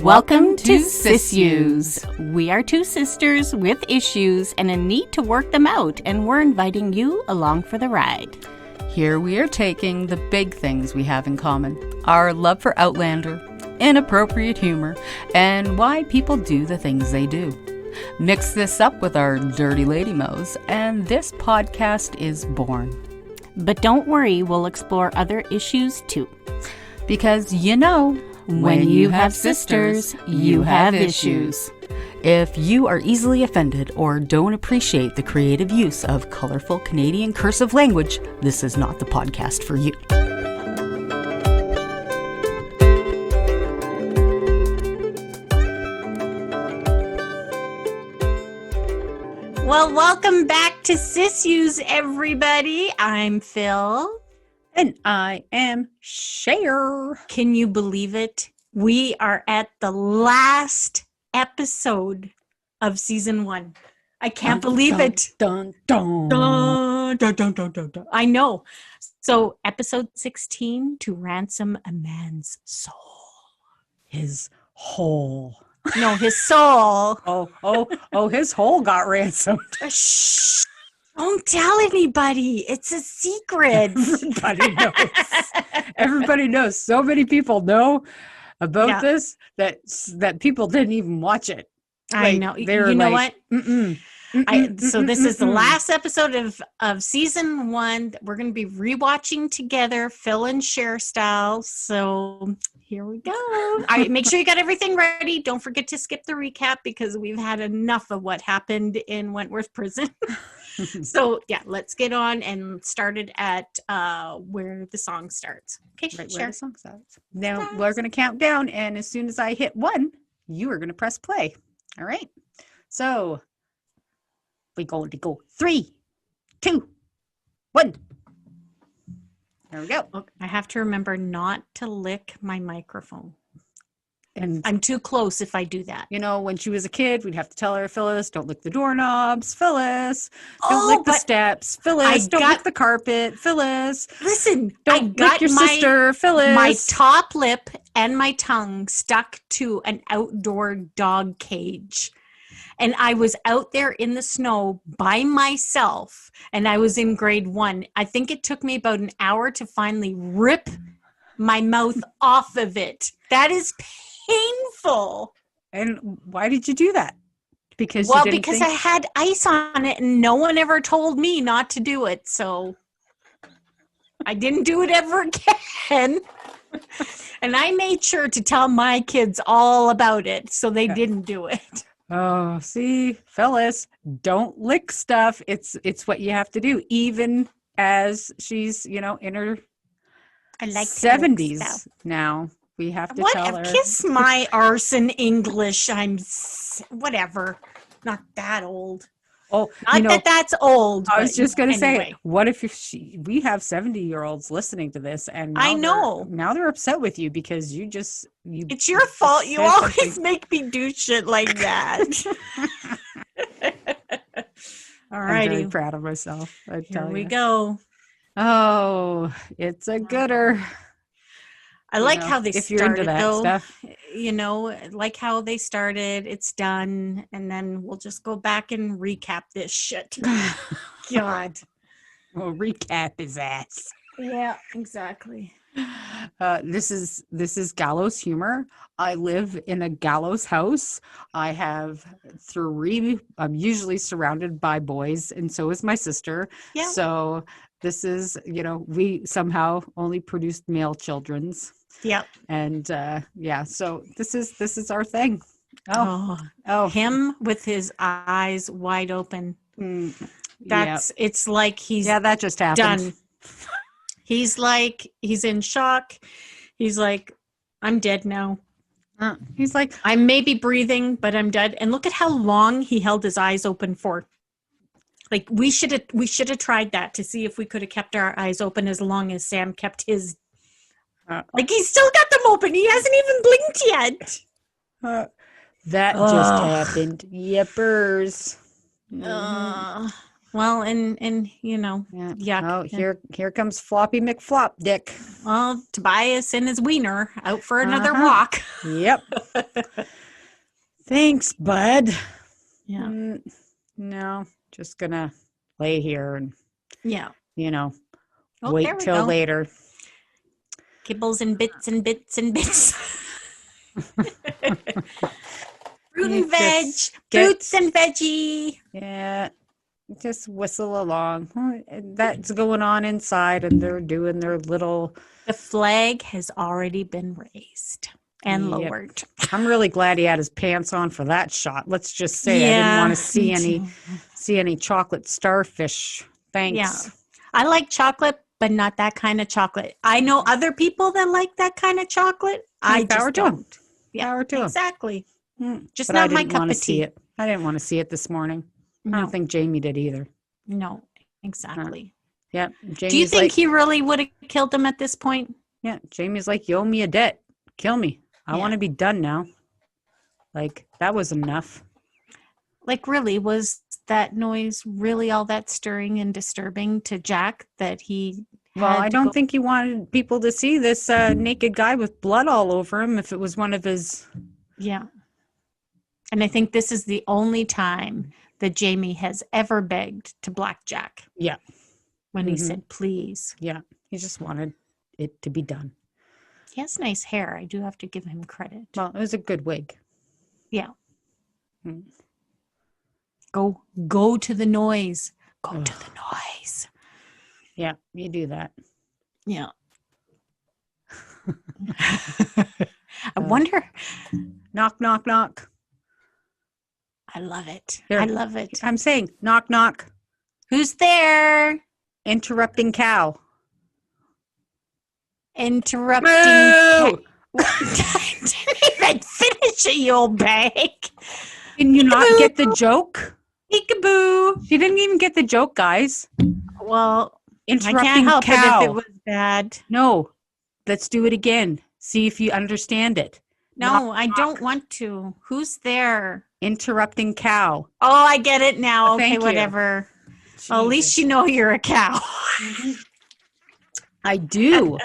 Welcome to SIssues. We are two sisters with issues and a need to work them out, and we're inviting you along for the ride. Here we are taking the big things we have in common. Our love for Outlander, inappropriate humor, and why people do the things they do. Mix this up with our dirty lady mo's, and this podcast is born. But don't worry, we'll explore other issues too. Because you know, when you have sisters, you have issues. If you are easily offended or don't appreciate the creative use of colorful Canadian cursive language, this is not the podcast for you. Well, welcome back to SIssues, everybody. I'm Phyl. And I am Cher. Can you believe it? We are at the last episode of season 1. I can't believe it. Dun, dun. Dun, dun, dun, dun, dun, dun. I know. So episode 16, to ransom a man's soul. His whole. No, his soul. Oh, his whole got ransomed. Shh. Don't tell anybody. It's a secret. Everybody knows. Everybody knows. So many people know about this that people didn't even watch it. I know. You know what? So this is the last episode of season 1 that we're going to be rewatching together, Phyl and Cher style. So here we go. All right, make sure you got everything ready. Don't forget to skip the recap because we've had enough of what happened in Wentworth Prison. So yeah, let's get on and start it at where the song starts. Okay, right Cher. where the song starts. Now we're going to count down, and as soon as I hit 1, you are going to press play. All right. So we're going to go 3, 2, 1. There we go. Look, I have to remember not to lick my microphone. And I'm too close if I do that. you know, when she was a kid, we'd have to tell her, Phyllis, don't lick the doorknobs. Phyllis, don't lick the steps. Phyllis, don't lick the carpet. Phyllis, listen, don't lick your sister. Phyllis. My top lip and my tongue stuck to an outdoor dog cage. And I was out there in the snow by myself, and I was in grade 1. I think it took me about an hour to finally rip my mouth off of it. That is painful. And why did you do that? Because I had ice on it, and no one ever told me not to do it. So I didn't do it ever again. And I made sure to tell my kids all about it, so they didn't do it. Oh, see, Phyllis, don't lick stuff. It's what you have to do, even as she's, in her 70s now. We have to tell her. Kiss my arse in English. Whatever. Not that old. Oh, that's old. I was just going to say, what if we have 70-years listening to this, and I know now they're upset with you because you. It's your fault. You always make me do shit like that. All righty. I'm very proud of myself. Here we go. Oh, it's a gooder. I like how they started, if you're into that though. Stuff. Like how they started. It's done, and then we'll just go back and recap this shit. God. We'll recap his ass. Yeah, exactly. This is gallows humor. I live in a gallows house. I have 3. I'm usually surrounded by boys, and so is my sister. Yeah. So this is, we somehow only produced male children's. Yep. And so this is our thing. Oh, him with his eyes wide open. It's like he's that just happened. Done. He's in shock. He's like, I'm dead now. He's like, I may be breathing, but I'm dead. And look at how long he held his eyes open for. Like we should have tried that to see if we could have kept our eyes open as long as Sam kept his. Like he's still got them open. He hasn't even blinked yet. That just happened. Yippers. Well, and yuck. Oh, here comes Floppy McFlop Dick. Well, Tobias and his wiener out for another walk. Yep. Thanks, bud. Yeah. No, just gonna lay here and wait till later. Kibbles and bits and bits and bits. Fruit and veg. Fruits and veggie. Yeah. Just whistle along. That's going on inside, and they're doing their little... The flag has already been raised and lowered. I'm really glad he had his pants on for that shot. Let's just say I didn't want to see any chocolate starfish. Thanks. Yeah. I like chocolate, but not that kind of chocolate. I know other people that like that kind of chocolate. I just don't. Yeah, power to 'em. Exactly. Just but not my cup of tea. I didn't want to see it this morning. No. I don't think Jamie did either. No, exactly. Yeah. Do you think he really would have killed him at this point? Yeah. Jamie's like, you owe me a debt. Kill me. I want to be done now. Like, that was enough. Like, really, was that noise really all that stirring and disturbing to Jack that he... Well, I don't think he wanted people to see this naked guy with blood all over him if it was one of his... Yeah. And I think this is the only time that Jamie has ever begged to Black Jack. Yeah. When he said, please. Yeah. He just wanted it to be done. He has nice hair. I do have to give him credit. Well, it was a good wig. Yeah. Go to the noise. Go to the noise. Yeah, you do that. Yeah. I wonder. Knock, knock, knock. I love it. There. I love it. I'm saying, knock, knock. Who's there? Interrupting cow. Interrupting cow. I didn't even finish it, you old bag. Did you not get the joke? Peekaboo. She didn't even get the joke, guys. Well, interrupting I can't help cow. it if it was bad. No, let's do it again. See if you understand it. No, knock, I don't want to. Who's there? Interrupting cow. Oh, I get it now. Okay, Thank you. Whatever. Well, at least you know you're a cow. I do.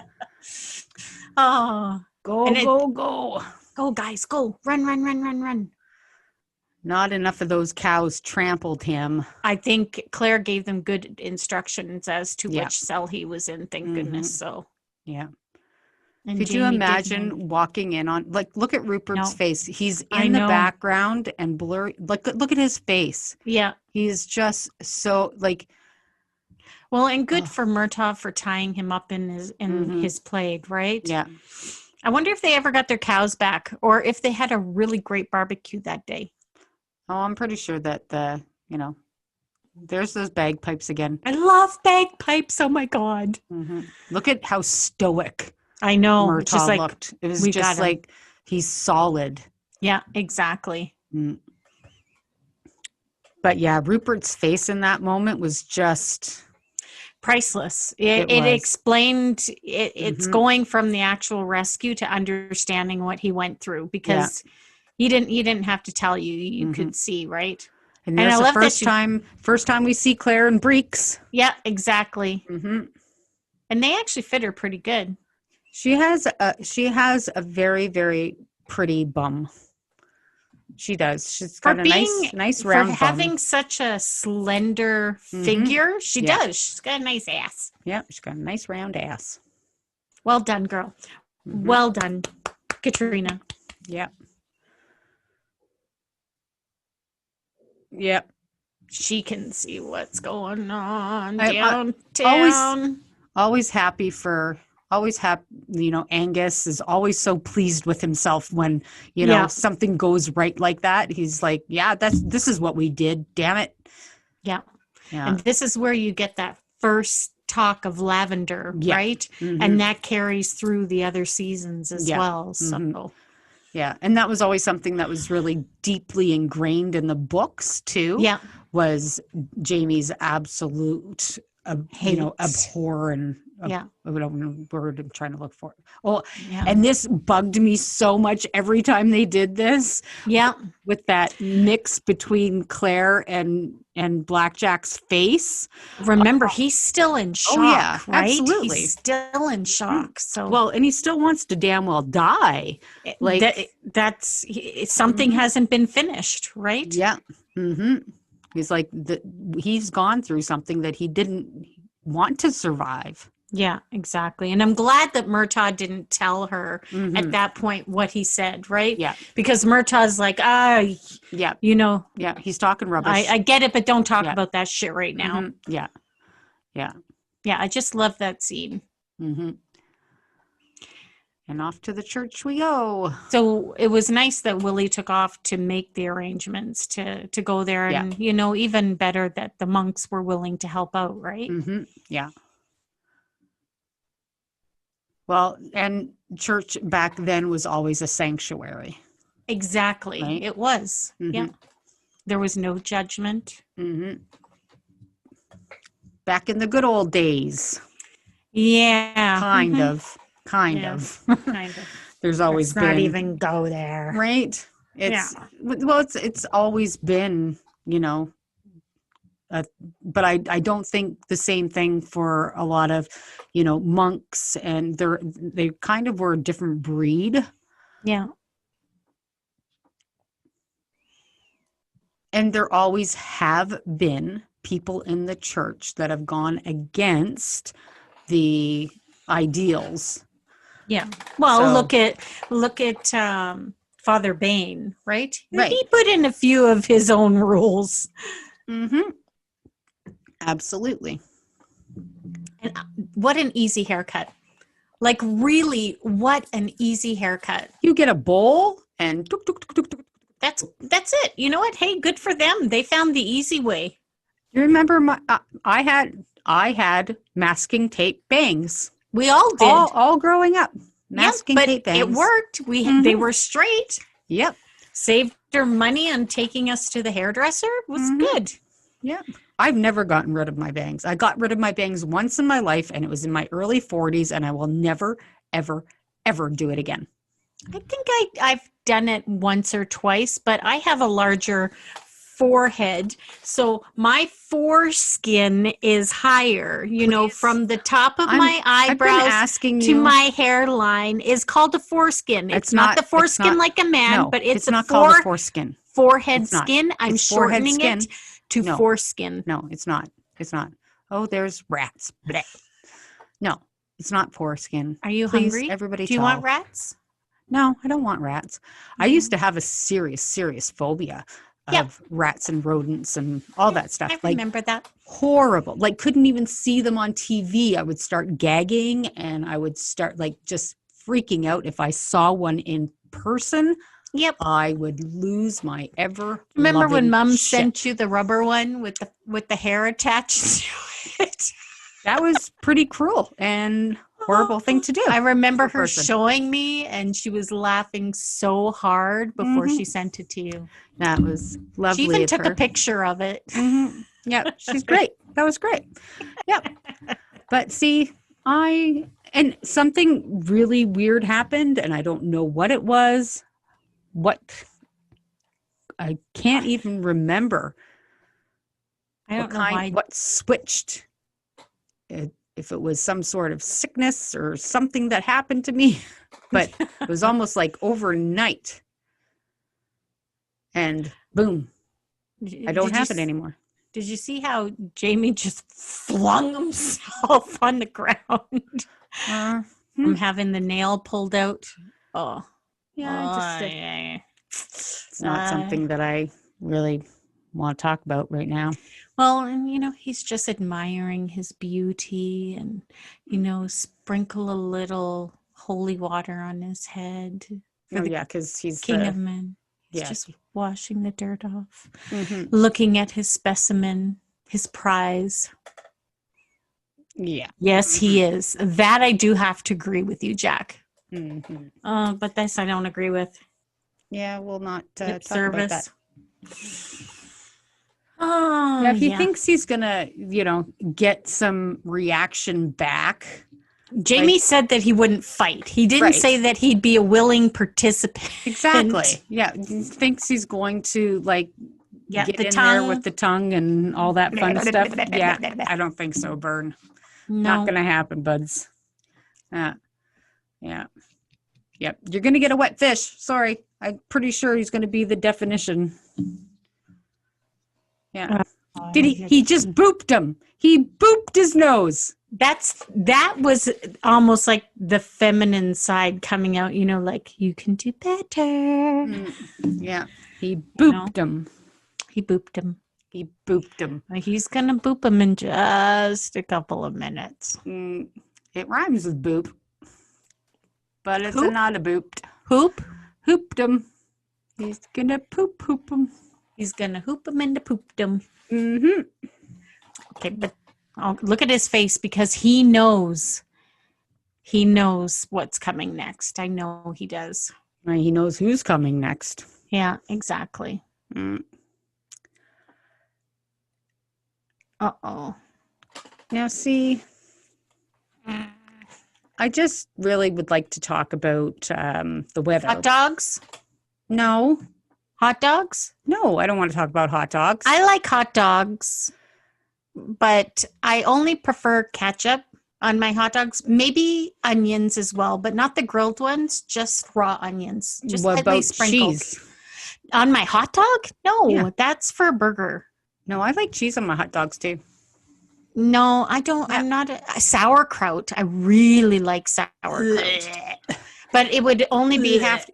Oh. Go. Go, guys. Go. Run. Not enough of those cows trampled him. I think Claire gave them good instructions as to which cell he was in. Thank goodness. So. Yeah. And could Jamie you imagine walking in on, like, look at Rupert's face. He's in the background and blurry. Look at his face. Yeah. He's just so, like. Well, and good for Murtaugh for tying him up in his plague, right? Yeah. I wonder if they ever got their cows back or if they had a really great barbecue that day. Oh, I'm pretty sure that there's those bagpipes again. I love bagpipes. Oh my God. Mm-hmm. Look at how stoic I know. Murtaugh looked. It was just like he's solid. Yeah, exactly. But yeah, Rupert's face in that moment was just priceless. It explained it. It's going from the actual rescue to understanding what he went through because he didn't have to tell you. You could see, right? And I love the first time we see Claire and Breeks. Yeah, exactly. Mm-hmm. And they actually fit her pretty good. She has a very, very pretty bum. She does. She's got a nice round bum. For having such a slender figure, she does. She's got a nice ass. Yeah, she's got a nice round ass. Well done, girl. Well done, Katrina. Yeah. Yep. She can see what's going on downtown. Always happy Angus is always so pleased with himself when, something goes right like that. He's like, this is what we did. Damn it. Yeah. And this is where you get that first talk of Lavender, right? Mm-hmm. And that carries through the other seasons as well. So yeah. And that was always something that was really deeply ingrained in the books too. Yeah. Was Jamie's absolute abhor and whatever word I'm trying to look for. Oh, yeah. And this bugged me so much every time they did this. Yeah. With that mix between Claire and Blackjack's face. Remember, he's still in shock, right? Absolutely. He's still in shock. So well, and he still wants to damn well die. Like that's something hasn't been finished, right? Yeah. Mm-hmm. He's like he's gone through something that he didn't want to survive. Yeah, exactly. And I'm glad that Murtaugh didn't tell her at that point what he said, right? Yeah. Because Murtaugh's like, yeah, Yeah, he's talking rubbish. I get it, but don't talk about that shit right now. Mm-hmm. Yeah. Yeah. Yeah, I just love that scene. Mm-hmm. And off to the church we go. So it was nice that Willie took off to make the arrangements to go there. And, even better that the monks were willing to help out, right? Mm-hmm. Yeah. Well, and church back then was always a sanctuary. Exactly. Right? It was. Mm-hmm. Yeah. There was no judgment. Mm-hmm. Back in the good old days. Yeah. Kind of. Kind of. There's always been. Not even go there. Right? Well, it's always been, but I don't think the same thing for a lot of, monks, and they kind of were a different breed. Yeah. And there always have been people in the church that have gone against the ideals. Yeah. Well, look at Father Bain, right? Right. He put in a few of his own rules. Mm-hmm. Absolutely. And what an easy haircut. Like, really, what an easy haircut. You get a bowl and that's it. You know what? Hey, good for them. They found the easy way. You remember I had masking tape bangs. We all did. All growing up. Masking tape bangs. It worked. They were straight. Yep. Saved her money on taking us to the hairdresser. It was good. Yeah. I've never gotten rid of my bangs. I got rid of my bangs once in my life, and it was in my early 40s, and I will never, ever, ever do it again. I think I've done it once or twice, but I have a larger forehead, so my foreskin is higher, from the top of my eyebrows to my hairline is called a foreskin. It's not the foreskin like a man, but it's not called a foreskin. Forehead skin. I'm shortening it to foreskin. No, it's not. It's not. Oh, there's rats. Blech. No, it's not foreskin. Are you Please, hungry? Everybody, do you want rats? No, I don't want rats. I used to have a serious, serious phobia of rats and rodents and all that stuff. I remember that. Horrible. Like, couldn't even see them on TV. I would start gagging, and I would start just freaking out if I saw one in person. Yep. I would lose my ever. Remember when Mom sent you the rubber one with the hair attached to it? That was pretty cruel and horrible thing to do. I remember her showing me, and she was laughing so hard before she sent it to you. That was lovely. She even took a picture of it. Mm-hmm. Yeah, she's great. That was great. Yep. But see, and something really weird happened, and I don't know what it was. I can't even remember. I don't know why. What switched. If it was some sort of sickness or something that happened to me, but it was almost like overnight. And boom, I don't have it anymore. Did you see how Jamie just flung himself on the ground from having the nail pulled out? Oh, yeah. It's not something that I really want to talk about right now. Well, and he's just admiring his beauty, and sprinkle a little holy water on his head. Because he's king of men. He's just washing the dirt off, looking at his specimen, his prize. Yeah. Yes, he is. That I do have to agree with you, Jack. But this I don't agree with. Yeah, we'll not talk service. about that. Oh, Now, if he thinks he's going to, get some reaction back. Jamie said that he wouldn't fight. He didn't say that he'd be a willing participant. Exactly. Yeah. He thinks he's going to get the in tongue. there with the tongue and all that fun stuff. Yeah. I don't think so, Bern. No. Not going to happen, buds. Yeah. Yep. You're going to get a wet fish. Sorry. I'm pretty sure he's going to be the definition. Yeah. Did he just booped him. He booped his nose. That was almost like the feminine side coming out, like you can do better. Yeah. He booped him. He booped him. He booped him. He's going to boop him in just a couple of minutes. It rhymes with boop. But it's not a booped. Hoop? Hooped him. He's going to hoop him. He's going to hoop him into pooped him. Mm-hmm. Okay, but look at his face because he knows. He knows what's coming next. I know he does. He knows who's coming next. Yeah, exactly. Uh-oh. Now, see, I just really would like to talk about the weather. Hot dogs? No. Hot dogs? No, I don't want to talk about hot dogs. I like hot dogs, but I only prefer ketchup on my hot dogs. Maybe onions as well, but not the grilled ones, just raw onions. Just what lightly about sprinkled. Cheese? On my hot dog? No, that's for a burger. No, I like cheese on my hot dogs too. No, I don't. Yeah. I'm not a sauerkraut. I really like sauerkraut. But it would only have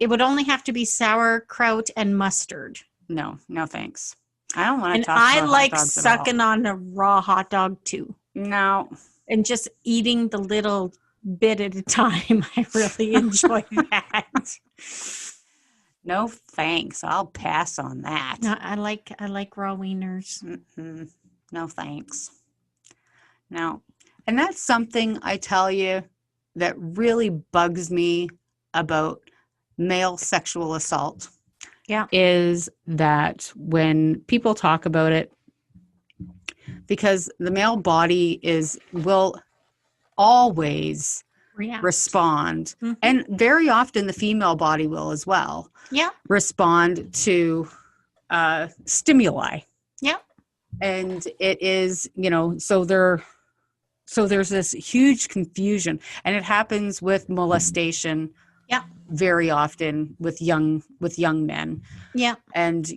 to be sauerkraut and mustard. No, thanks. I don't want to talk about hot dogs. And I like sucking on a raw hot dog too. No. And just eating the little bit at a time. I really enjoy that. No thanks. I'll pass on that. No, I like raw wieners. Mm-hmm. No thanks. No. And that's something I tell you that really bugs me about male sexual assault. Yeah. Is that when people talk about it, because the male body will always respond. Mm-hmm. And very often the female body will as well. Yeah. Respond to stimuli. Yeah. And it is, so there's this huge confusion, and it happens with molestation. Yeah. Very often with young men. Yeah. And,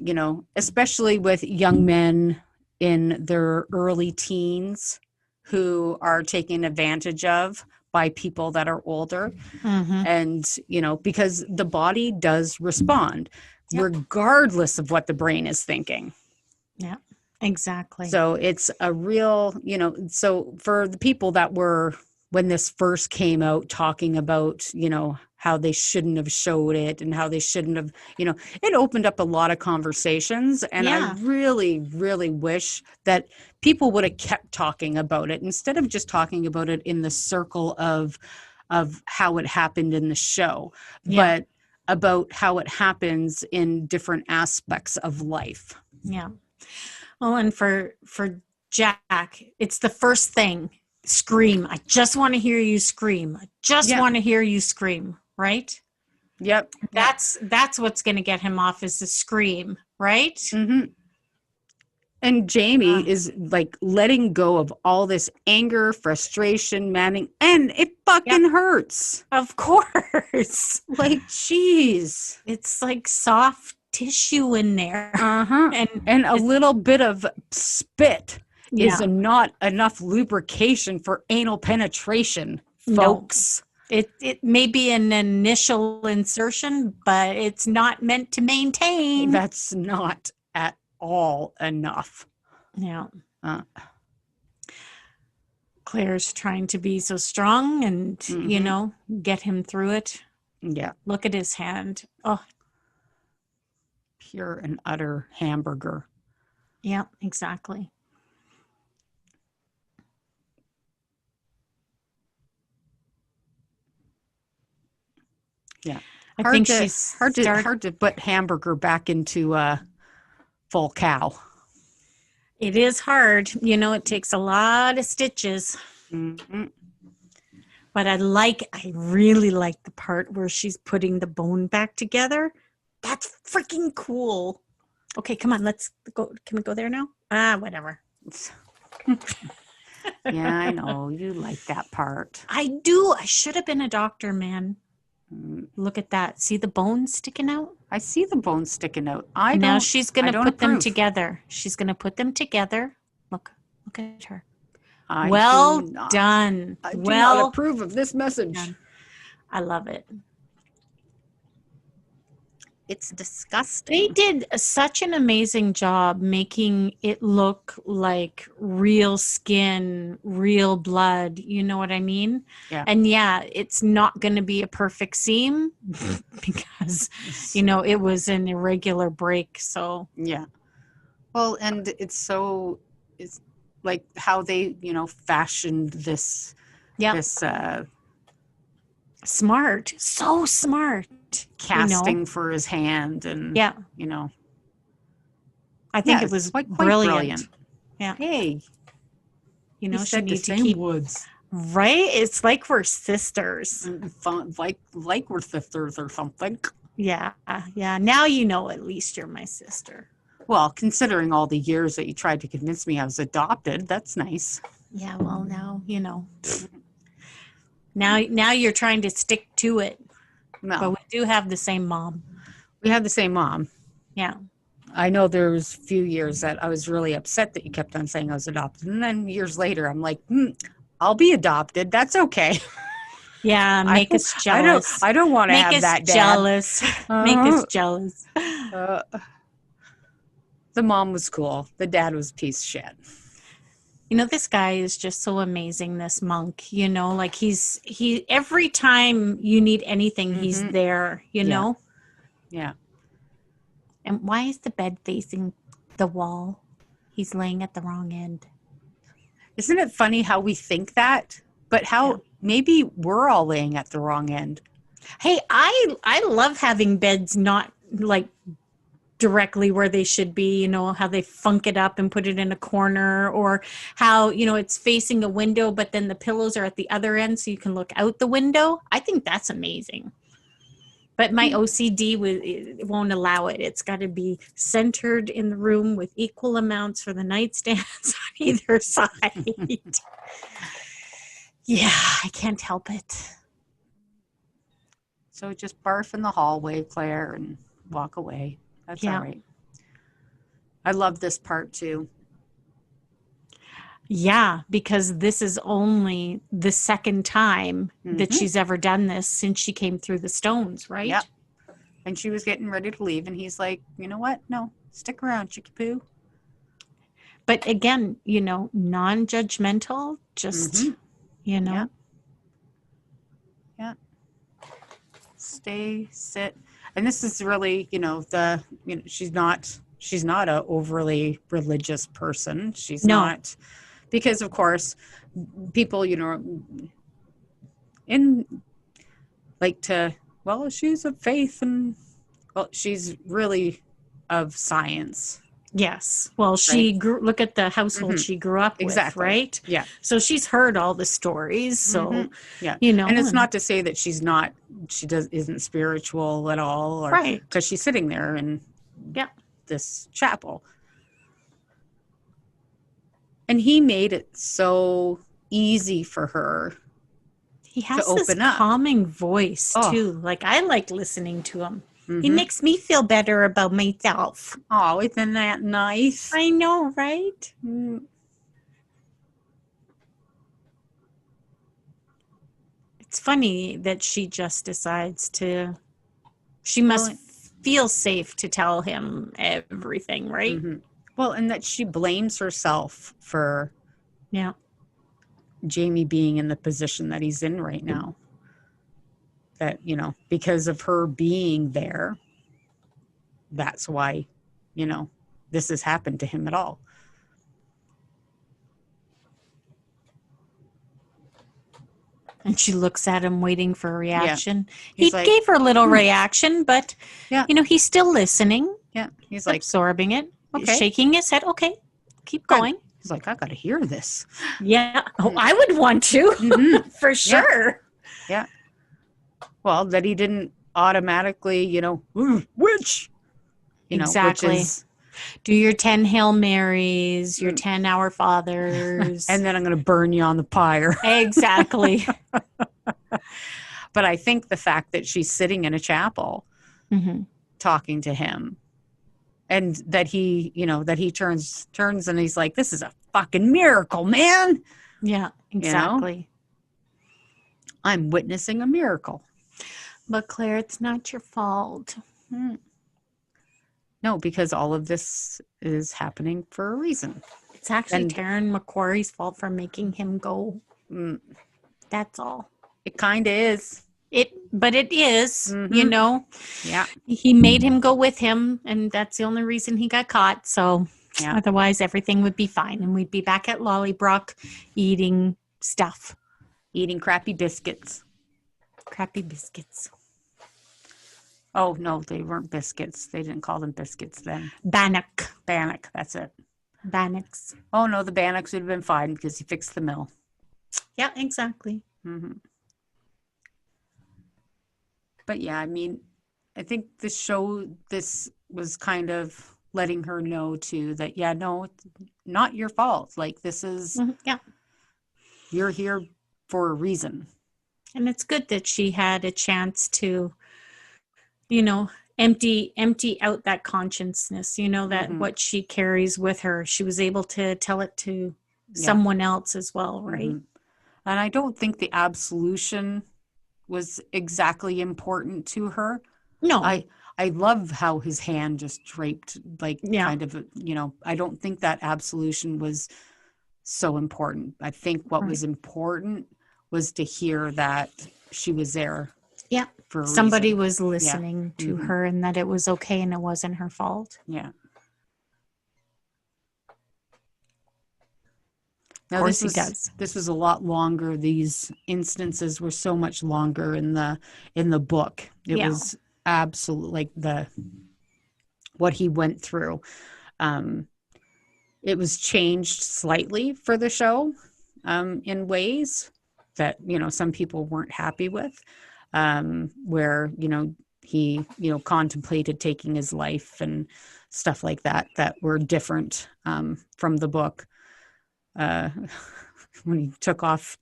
especially with young men in their early teens who are taken advantage of by people that are older. Mm-hmm. And, because the body does respond regardless of what the brain is thinking. Yeah, exactly. So it's a real, so for the people that were, when this first came out, talking about, how they shouldn't have showed it and how they shouldn't have, it opened up a lot of conversations. And I really, really wish that people would have kept talking about it instead of just talking about it in the circle of how it happened in the show, but about how it happens in different aspects of life. Yeah. Oh, and for Jack, it's the first thing. Scream. I just want to hear you scream. I just want to hear you scream. Right? Yep. That's what's going to get him off is the scream. Right? Mm-hmm. And Jamie is letting go of all this anger, frustration, manning, and it fucking hurts. Of course. Jeez. It's like soft tissue in there. Uh-huh. And a little bit of spit is not enough lubrication for anal penetration, folks. No. It may be an initial insertion, but it's not meant to maintain. That's not at all enough. Yeah. Claire's trying to be so strong and, get him through it. Yeah. Look at his hand. Oh. Pure and utter hamburger. Yeah, exactly. Yeah. I think she's hard to put hamburger back into full cow. It is hard. It takes a lot of stitches. Mm-hmm. But I really like the part where she's putting the bone back together. That's freaking cool. Okay, come on, let's go. Can we go there now? Whatever. Yeah, I know. You like that part. I do. I should have been a doctor, man. Look at that. See the bones sticking out? I see the bones sticking out. Now she's going to put them together. She's going to put them together. Look at her. Well done. I do not approve of this message. Done. I love it. It's disgusting. They did such an amazing job making it look like real skin, real blood. You know what I mean? Yeah. And it's not going to be a perfect seam because, it was an irregular break. So, yeah. Well, and it's like how they, fashioned this. Yeah. This smart. So smart. Casting for his hand and I think it was quite brilliant. Yeah. Hey, she needs to keep woods. Right? It's like we're sisters. Like we're sisters or something. Yeah. Yeah. Now at least you're my sister. Well, considering all the years that you tried to convince me I was adopted, that's nice. Yeah, well now, Now you're trying to stick to it. No. But we do have the same mom. We have the same mom. Yeah. I know there was a few years that I was really upset that you kept on saying I was adopted. And then years later, I'm like, I'll be adopted. That's okay. Yeah, make us jealous. I don't want to have that dad. Jealous. Make us jealous. The mom was cool. The dad was a piece of shit. This guy is just so amazing, this monk, like he every time you need anything, he's there, know? Yeah. And why is the bed facing the wall? He's laying at the wrong end. Isn't it funny how we think that, but how maybe we're all laying at the wrong end? Hey, I love having beds not like directly where they should be, how they funk it up and put it in a corner, or how, it's facing a window, but then the pillows are at the other end so you can look out the window. I think that's amazing. But my OCD won't allow it. It's got to be centered in the room with equal amounts for the nightstands on either side. Yeah, I can't help it. So just barf in the hallway, Claire, and walk away. That's all right. I love this part too. Yeah, because this is only the second time that she's ever done this since she came through the stones, right? Yep. And she was getting ready to leave, and he's like, you know what? No, stick around, Chicky Poo. But again, non-judgmental, just, Yeah. Stay, sit. And this is really, she's not a overly religious person. She's not, because of course, people, she's of faith and, she's really of science. Yes. Well, she look at the household she grew up with, right? Yeah. So she's heard all the stories. So, and it's not to say that she isn't spiritual at all, or, right? Because she's sitting there in this chapel. And he made it so easy for her. He has this calming voice too. Like I like listening to him. He makes me feel better about myself. Oh, isn't that nice? I know, right? It's funny that she just decides to, she must feel safe to tell him everything, right? Well, and that she blames herself for Jamie being in the position that he's in right now. That, because of her being there, that's why, this has happened to him at all. And she looks at him waiting for a reaction. He gave her a little reaction, but, he's still listening. Yeah. He's like absorbing it. Okay. Shaking his head. Okay. keep going. He's like, I got to hear this. Yeah. Oh, I would want to for sure. Yeah. Well, that he didn't automatically, witch, exactly. Which is, do your 10 Hail Marys, your 10 Our Fathers. And then I'm going to burn you on the pyre. Exactly. But I think the fact that she's sitting in a chapel talking to him, and that he, that he turns and he's like, this is a fucking miracle, man. Yeah, exactly. I'm witnessing a miracle. But Claire, it's not your fault. No, because all of this is happening for a reason. It's actually Taryn McQuarrie's fault for making him go. That's all. It kind of is. But it is, Yeah. He made him go with him, and that's the only reason he got caught. So otherwise everything would be fine, and we'd be back at Lollybrook eating stuff. Eating crappy biscuits. Crappy biscuits. Oh, no, they weren't biscuits. They didn't call them biscuits then. Bannock, that's it. Bannocks. Oh, no, the Bannocks would have been fine because he fixed the mill. Yeah, exactly. But yeah, I mean, I think this was kind of letting her know too that, no, it's not your fault. Like, this is, you're here for a reason. And it's good that she had a chance to, empty out that consciousness, that what she carries with her. She was able to tell it to someone else as well, right? And I don't think the absolution was exactly important to her. No. I love how his hand just draped, kind of, I don't think that absolution was so important. I think what was important was to hear that she was there. Yeah. For somebody was listening to her, and that it was okay and it wasn't her fault. Yeah. Now, of course this was a lot longer. These instances were so much longer in the book. It was absolutely what he went through. It was changed slightly for the show in ways that, some people weren't happy with, where, he, contemplated taking his life and stuff like that were different from the book. When he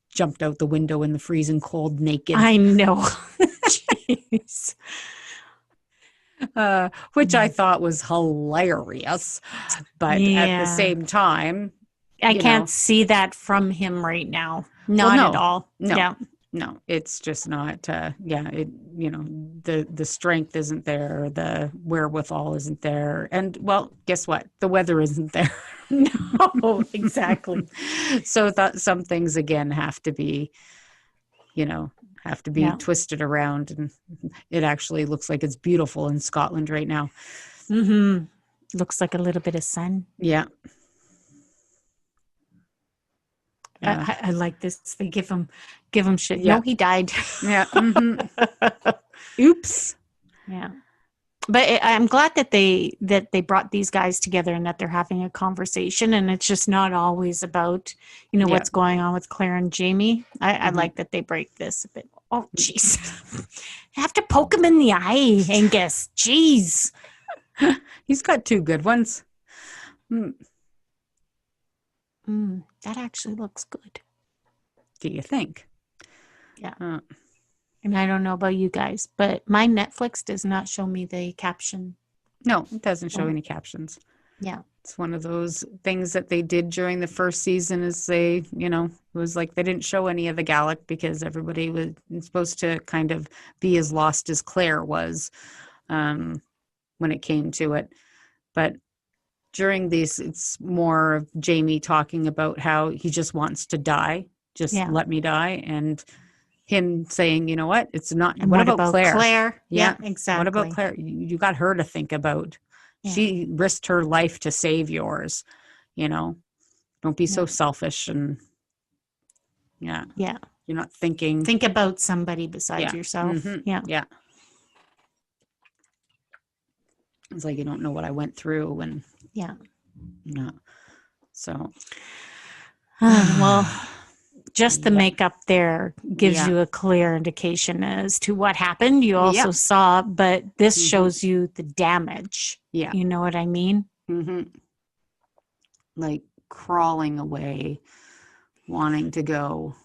jumped out the window in the freezing cold naked. I know. Jeez. Which I thought was hilarious. But at the same time, I can't see that from him right now. Not at all. No, it's just not, the strength isn't there. The wherewithal isn't there. And well, guess what? The weather isn't there. No, exactly. So some things again have to be twisted around, and it actually looks like it's beautiful in Scotland right now. Looks like a little bit of sun. Yeah. I like this. They give him shit. Yeah. No, he died. Yeah. Oops. Yeah. But I'm glad that they brought these guys together and that they're having a conversation, and it's just not always about, what's going on with Claire and Jamie. I like that they break this a bit. Oh, jeez. I have to poke him in the eye, Angus. Jeez. He's got two good ones. That actually looks good. Do you think? Yeah. And I don't know about you guys, but my Netflix does not show me the caption. No, it doesn't show any captions. Yeah. It's one of those things that they did during the first season is they, it was like they didn't show any of the Gallic because everybody was supposed to kind of be as lost as Claire was when it came to it. But during these, it's more of Jamie talking about how he just wants to die. Just let me die. And him saying, you know what? It's not. And what about Claire? Yeah, exactly. What about Claire? You got her to think about. Yeah. She risked her life to save yours. Don't be so selfish and yeah. You're not thinking. Think about somebody besides yourself. Yeah. It's like you don't know what I went through and So, well, just the makeup there gives Yeah. you a clear indication as to what happened. You also Yeah. saw, but this shows you the damage. Yeah. You know what I mean? Like crawling away, wanting to go.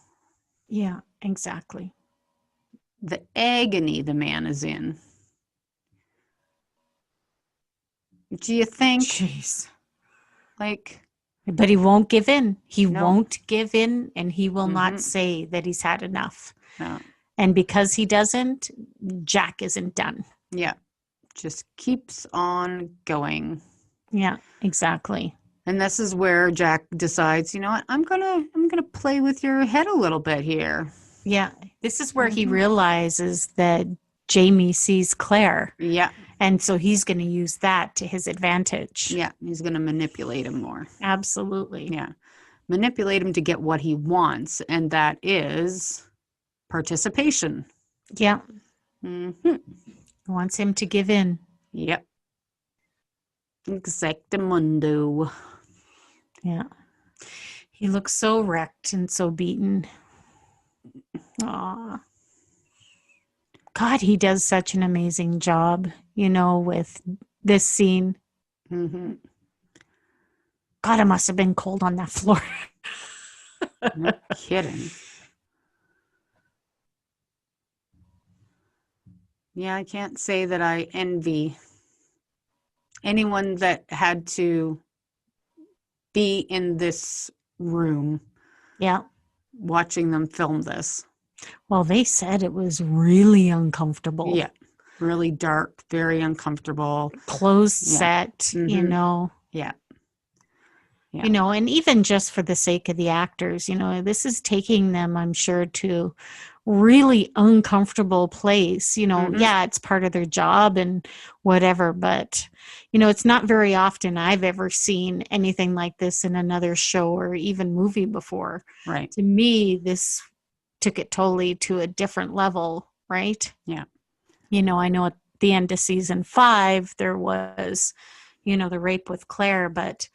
Yeah, exactly. The agony the man is in. Do you think? Jeez. Like, But he won't give in. He No. won't give in, and he will not say that he's had enough. no. And because he doesn't, Jack isn't done. Yeah. Just keeps on going. Yeah, exactly. And this is where Jack decides, you know what, I'm gonna play with your head a little bit here. Yeah, this is where he realizes that Jamie sees Claire. Yeah. And so he's going to use that to his advantage. Yeah. He's gonna manipulate him more. Absolutely. Yeah. Manipulate him to get what he wants, and that is participation. Yeah. Wants him to give in. Yep. Exactamundo. Yeah. He looks so wrecked and so beaten. Aw. God, he does such an amazing job, with this scene. God, it must have been cold on that floor. No kidding. Yeah, I can't say that I envy anyone that had to be in this room. Yeah. Watching them film this. Well, they said it was really uncomfortable. Yeah. Really dark, very uncomfortable. Closed set, Yeah. Yeah. And even just for the sake of the actors, this is taking them, I'm sure, to really uncomfortable place. Yeah, it's part of their job and whatever, but it's not very often I've ever seen anything like this in another show or even movie before. Right. To me, this took it totally to a different level, right? Yeah. I know at the end of season 5 there was the rape with Claire, but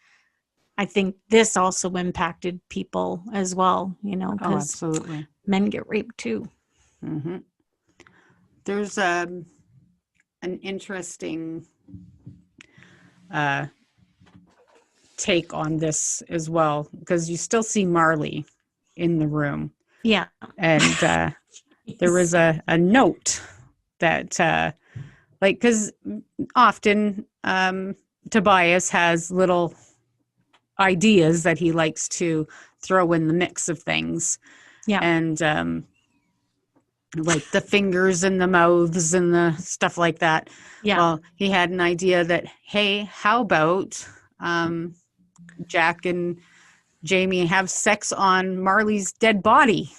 I think this also impacted people as well, because absolutely. men get raped too. There's an interesting take on this as well, because you still see Marley in the room. Yeah. And there was a note that, because often Tobias has little ideas that he likes to throw in the mix of things. Yeah. And like the fingers and the mouths and the stuff like that. Yeah. Well, he had an idea that, hey, how about Jack and Jamie have sex on Marley's dead body?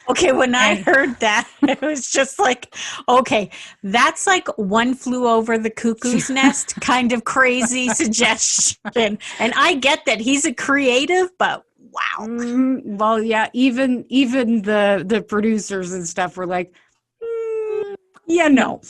Okay, when I heard that, it was just like, okay, that's like One Flew Over the Cuckoo's Nest kind of crazy suggestion. And I get that he's a creative, but wow. Well, yeah, even the producers and stuff were like, yeah, no.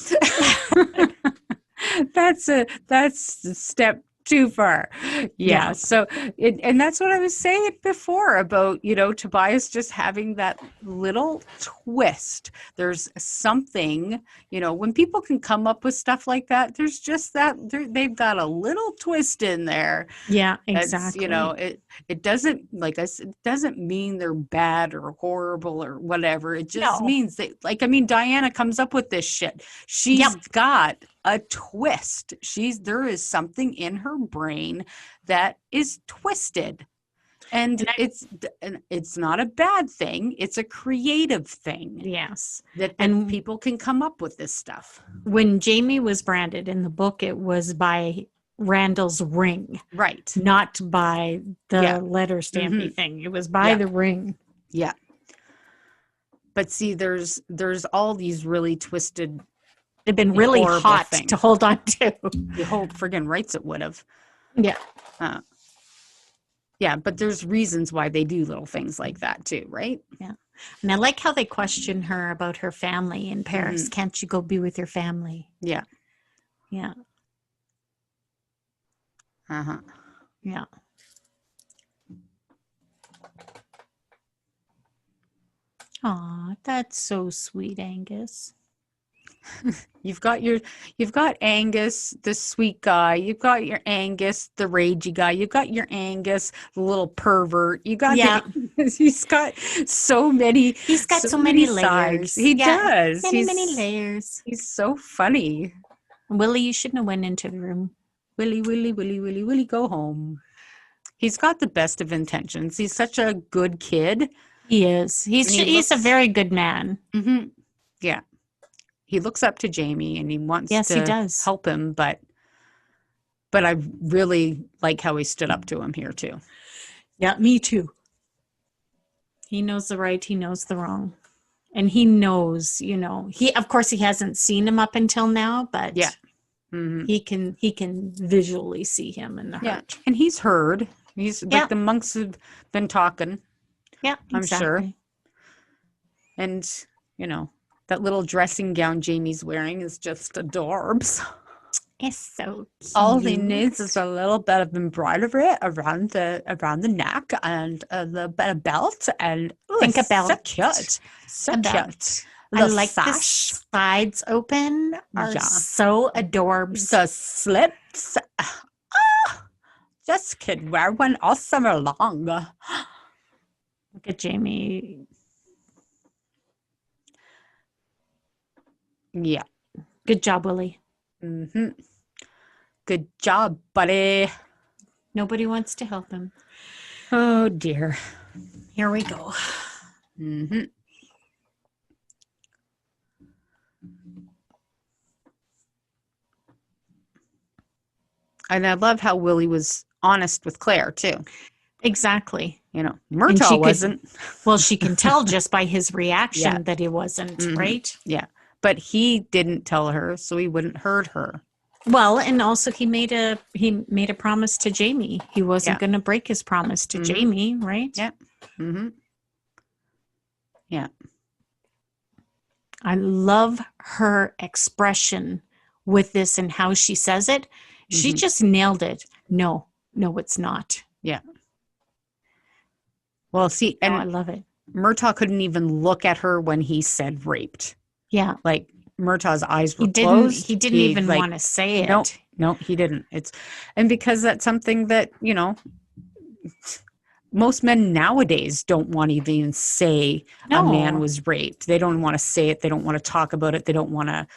That's a step too far. Yeah. So and that's what I was saying before about, Tobias just having that little twist. There's something, when people can come up with stuff like that, there's just that they've got a little twist in there. Yeah, exactly. It doesn't, like I said, it doesn't mean they're bad or horrible or whatever. It just means that, Diana comes up with this shit. She's got a twist. There is something in her brain that is twisted, and it's not a bad thing. It's a creative thing. Yes, and people can come up with this stuff. When Jamie was branded in the book, it was by Randall's ring, right? Not by the letter stampy thing. It was by the ring. Yeah. But see, there's all these really twisted. They've been really hot to hold on to. The whole friggin' rights it would have. Yeah. Yeah, but there's reasons why they do little things like that too, right? Yeah. And I like how they question her about her family in Paris. Can't you go be with your family? Yeah. Yeah. Uh-huh. Yeah. Aw, that's so sweet, Angus. You've got Angus, the sweet guy. You've got your Angus, the ragey guy. You've got your Angus, the little pervert. You got he's got so many. He's got so many layers. Sides. He does. Many layers. He's so funny. Willie, you shouldn't have went into the room. Willie, go home. He's got the best of intentions. He's such a good kid. He is. He's a very good man. Mm-hmm. Yeah. He looks up to Jamie and he wants to help him, but I really like how he stood up to him here too. Yeah, me too. He knows the right, he knows the wrong. And he knows, of course he hasn't seen him up until now, but yeah. Mm-hmm. He can visually see him in the hurt. Yeah. And he's heard. He's like the monks have been talking. Yeah, exactly. I'm sure. And, that little dressing gown Jamie's wearing is just adorbs. It's so cute. All he needs is a little bit of embroidery around the neck and a little bit of belt. And think about so cute. So cute. I like the sides open are so adorbs. The slips. Just could wear one all summer long. Look at Jamie. Yeah. Good job, Willie. Mm-hmm. Good job, buddy. Nobody wants to help him. Oh, dear. Here we go. Mm-hmm. And I love how Willie was honest with Claire, too. Exactly. Murtaugh wasn't. She can tell just by his reaction that he wasn't, mm-hmm. right? Yeah. But he didn't tell her, so he wouldn't hurt her. Well, and also he made a promise to Jamie. He wasn't going to break his promise to mm-hmm. Jamie, right? Yeah. Mm-hmm. Yeah. I love her expression with this and how she says it. Mm-hmm. She just nailed it. No, it's not. Yeah. Well, see, and I love it. Murtaugh couldn't even look at her when he said raped. Yeah. Like Murtaugh's eyes were closed. He didn't even want to say it. No, he didn't. And because that's something that, most men nowadays don't want to even say a man was raped. They don't want to say it. They don't want to talk about it. They don't want to,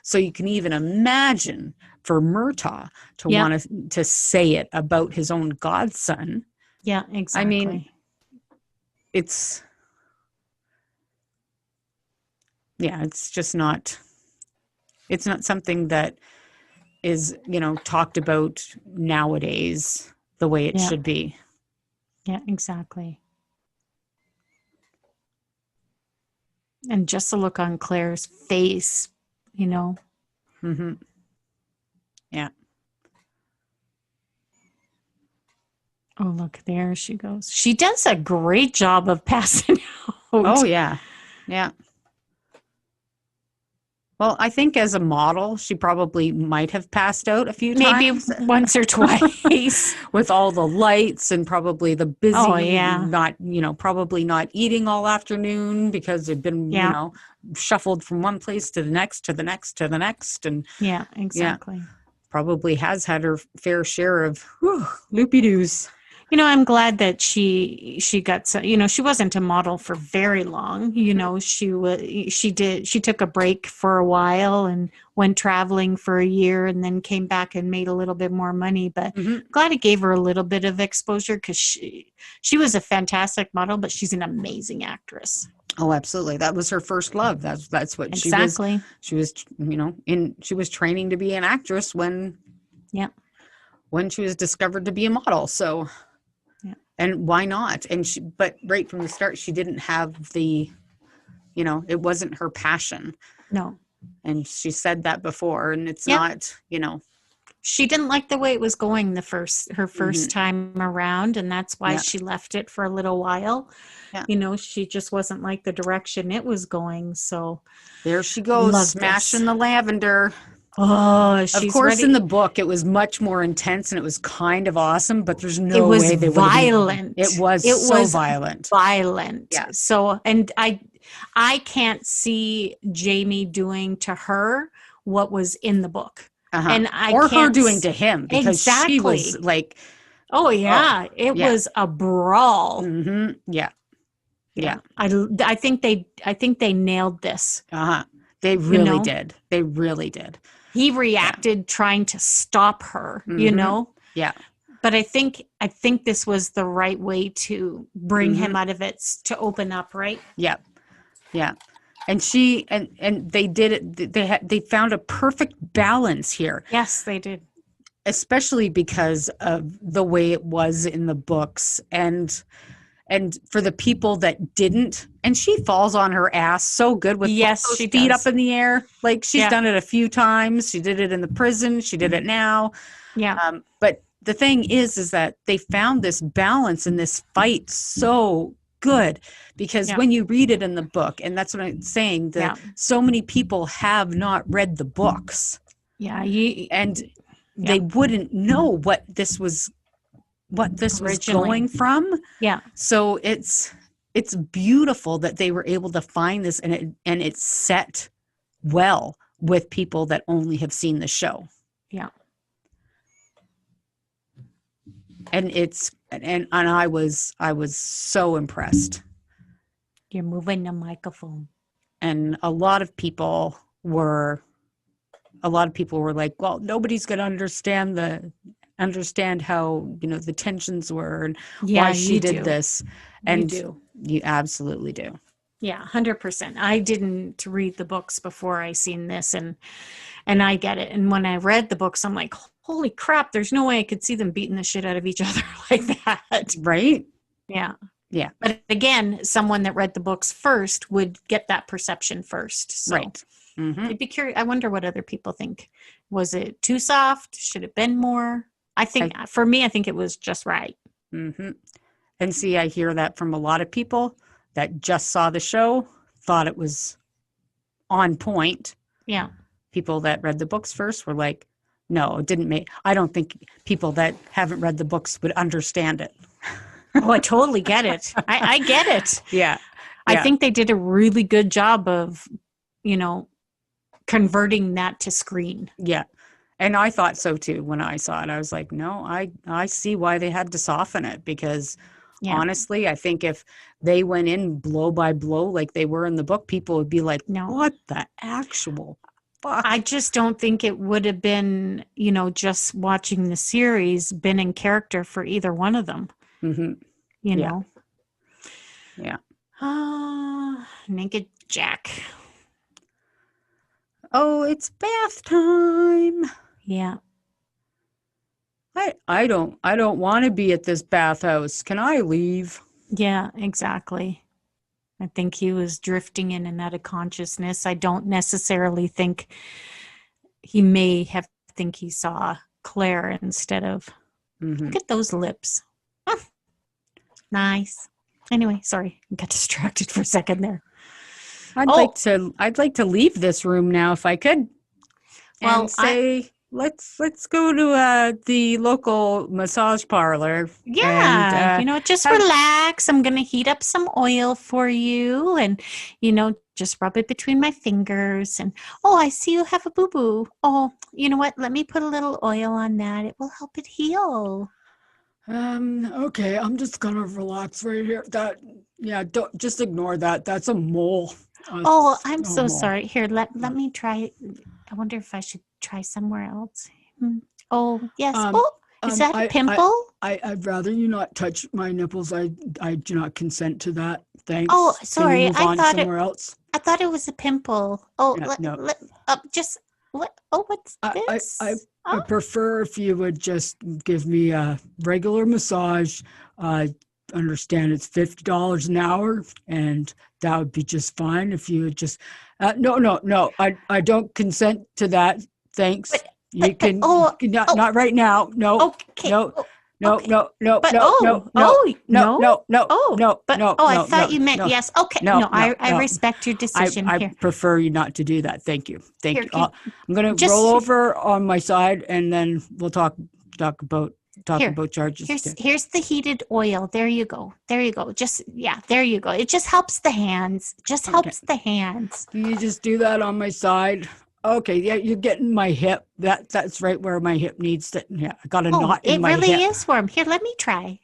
so you can even imagine for Murtaugh to want to say it about his own godson. Yeah, exactly. I mean, it's just not, it's not something that is, talked about nowadays the way it should be. Yeah, exactly. And just the look on Claire's face, Mm-hmm. Yeah. Oh, look, there she goes. She does a great job of passing out. Oh, yeah. Yeah. Well, I think as a model, she probably might have passed out a few times. Maybe once or twice. With all the lights and probably the busy, not, probably not eating all afternoon because they've been, shuffled from one place to the next, to the next, to the next. And yeah, exactly. Probably has had her fair share of loopy-doos. I'm glad that she got, she wasn't a model for very long. She took a break for a while and went traveling for a year and then came back and made a little bit more money. But mm-hmm. glad it gave her a little bit of exposure because she was a fantastic model, but she's an amazing actress. Oh, absolutely. That was her first love. That's what exactly. She was, she was training to be an actress when she was discovered to be a model. So, and why not? But right from the start, she didn't have the, it wasn't her passion. No. And she said that before, and it's not, She didn't like the way it was going her first mm-hmm. time around, and that's why she left it for a little while. Yeah. She just wasn't like the direction it was going. So there she goes, smashing the lavender. Oh, of course, in the book, it was much more intense and it was kind of awesome, but there's no way they would have. Violent. It was so violent. Violent. Yeah. So, and I can't see Jamie doing to her what was in the book. And or her doing to him, because she was like, oh yeah, it was a brawl. Yeah. I think they nailed this. They really did. They really did. He reacted trying to stop her, you know? Yeah. But I think this was the right way to bring him out of it, to open up, right? Yeah. Yeah. And she and they did it. They found a perfect balance here. Yes, they did. Especially because of the way it was in the books, and for the people that didn't, and she falls on her ass so good with those feet up in the air. Like, she's done it a few times. She did it in the prison. She did it now. Yeah. But the thing is that they found this balance in this fight so good, because when you read it in the book, and that's what I'm saying, that so many people have not read the books. Yeah. They wouldn't know what this was going from. Yeah. So it's beautiful that they were able to find this, and it's set well with people that only have seen the show. Yeah. And I was so impressed. You're moving the microphone. And a lot of people were like, well, nobody's going to understand how, the tensions were and why she did this. And you absolutely do. Yeah, 100%. I didn't read the books before I seen this, and I get it. And when I read the books, I'm like, holy crap, there's no way I could see them beating the shit out of each other like that. Right? Yeah. Yeah. But again, someone that read the books first would get that perception first. So right. I'd be curious. I wonder what other people think. Was it too soft? Should it have been more? For me, I think it was just right. Mm-hmm. And see, I hear that from a lot of people that just saw the show, thought it was on point. Yeah. People that read the books first were like, no, it didn't make, I don't think people that haven't read the books would understand it. Oh, I totally get it. I get it. Yeah. I think they did a really good job of, converting that to screen. Yeah. And I thought so too when I saw it. I was like, no, I see why they had to soften it, because honestly, I think if they went in blow by blow like they were in the book, people would be like, no, what the actual fuck? I just don't think it would have been, just watching the series, been in character for either one of them. Mm-hmm. You know? Yeah. Naked Jack. Oh, it's bath time. Yeah. I don't want to be at this bathhouse. Can I leave? Yeah, exactly. I think he was drifting in and out of consciousness. I don't necessarily think he may have think he saw Claire instead of look at those lips. Nice. Anyway, sorry, I got distracted for a second there. I'd like to leave this room now if I could. Well, and say let's go to the local massage parlor. Yeah, and, just relax. I'm gonna heat up some oil for you, and just rub it between my fingers. And I see you have a boo boo. Oh, you know what? Let me put a little oil on that. It will help it heal. Okay, I'm just gonna relax right here. Don't just ignore that. That's a mole. I'm so sorry. Here, let me try. I wonder if I should try somewhere else. Oh, yes. Is that a pimple? I'd rather you not touch my nipples. I do not consent to that. Thanks. Oh, sorry. I thought somewhere else. I thought it was a pimple. Oh, no. What's this? I prefer if you would just give me a regular massage. Understand it's $50 an hour, and that would be just fine if you would just no, I don't consent to that. Thanks. Not right now. No. Okay. No. No, okay. no, no, but, no, no, no, no, no, no, oh, no, but, no, oh, I no, thought no, you meant no, yes. Okay. no, I respect your decision I here. prefer you not to do that. Thank you. Thank Here, you. I'm going to roll over on my side and then we'll talk about charges. Here's the heated oil. There you go. There you go. There you go. It just helps the hands. Helps the hands. Can you just do that on my side? Okay, yeah, you're getting my hip. That's right where my hip needs to. Yeah, I got a knot in my hip. It really is warm. Here, let me try.